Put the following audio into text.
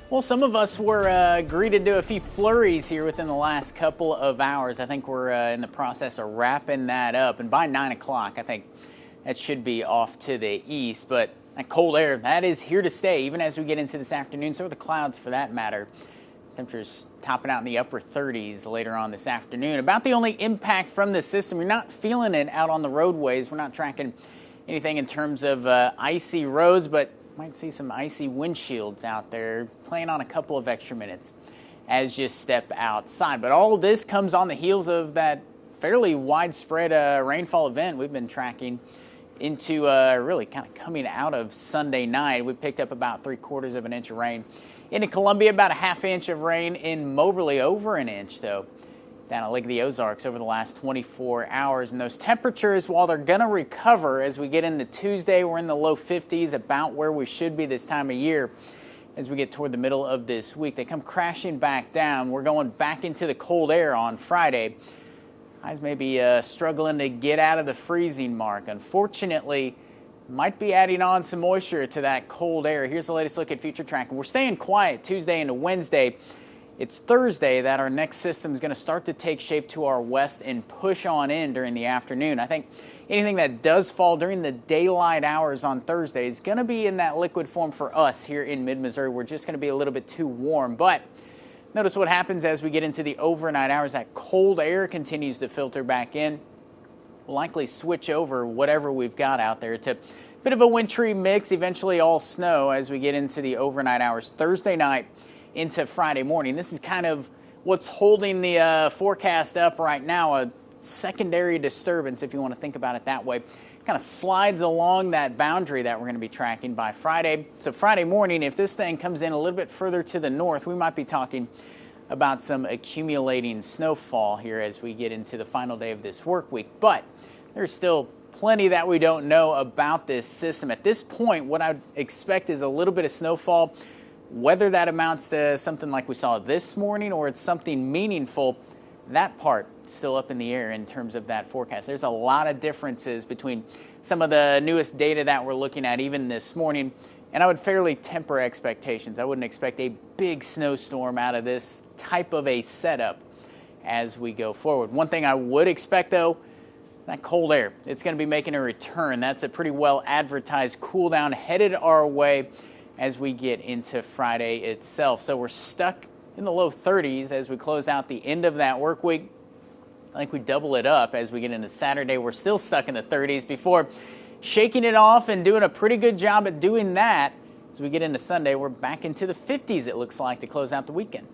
Well, some of us were greeted to a few flurries here within the last couple of hours. I think we're in the process of wrapping that up. And by 9 o'clock, I think that should be off to the east. But that cold air, that is here to stay, even as we get into this afternoon. So are the clouds, for that matter. Temperatures topping out in the upper 30s later on this afternoon. About the only impact from this system, you're not feeling it out on the roadways. We're not tracking anything in terms of icy roads, but might see some icy windshields out there, playing on a couple of extra minutes as you step outside. But all of this comes on the heels of that fairly widespread rainfall event we've been tracking into really kind of coming out of Sunday night. We picked up about 3/4 of an inch of rain into Columbia, about a ½ inch of rain in Moberly, over an inch, though, down at Lake of the Ozarks over the last 24 hours. And those temperatures, while they're going to recover as we get into Tuesday, we're in the low 50s, about where we should be this time of year. As we get toward the middle of this week, they come crashing back down. We're going back into the cold air on Friday. Highs may be struggling to get out of the freezing mark. Unfortunately, might be adding on some moisture to that cold air. Here's the latest look at future tracking. We're staying quiet Tuesday into Wednesday. It's Thursday that our next system is going to start to take shape to our west and push on in during the afternoon. I think anything that does fall during the daylight hours on Thursday is going to be in that liquid form for us here in mid-Missouri. We're just going to be a little bit too warm. But notice what happens as we get into the overnight hours. That cold air continues to filter back in. We'll likely switch over whatever we've got out there to a bit of a wintry mix, eventually all snow as we get into the overnight hours Thursday night into Friday morning. This is kind of what's holding the forecast up right now, a secondary disturbance, if you want to think about it that way. Kind of slides along that boundary that we're going to be tracking by Friday. So Friday morning, if this thing comes in a little bit further to the north, we might be talking about some accumulating snowfall here as we get into the final day of this work week. But there's still plenty that we don't know about this system. At this point, what I'd expect is a little bit of snowfall. Whether that amounts to something like we saw this morning or it's something meaningful, that part still up in the air in terms of that forecast. There's a lot of differences between some of the newest data that we're looking at even this morning, and I would fairly temper expectations. I wouldn't expect a big snowstorm out of this type of a setup as we go forward. One thing I would expect, though, that cold air, it's going to be making a return. That's a pretty well advertised cool down headed our way as we get into Friday itself. So we're stuck in the low 30s as we close out the end of that work week. I think we double it up as we get into Saturday. We're still stuck in the 30s before shaking it off and doing a pretty good job at doing that. As we get into Sunday, we're back into the 50s, it looks like, to close out the weekend.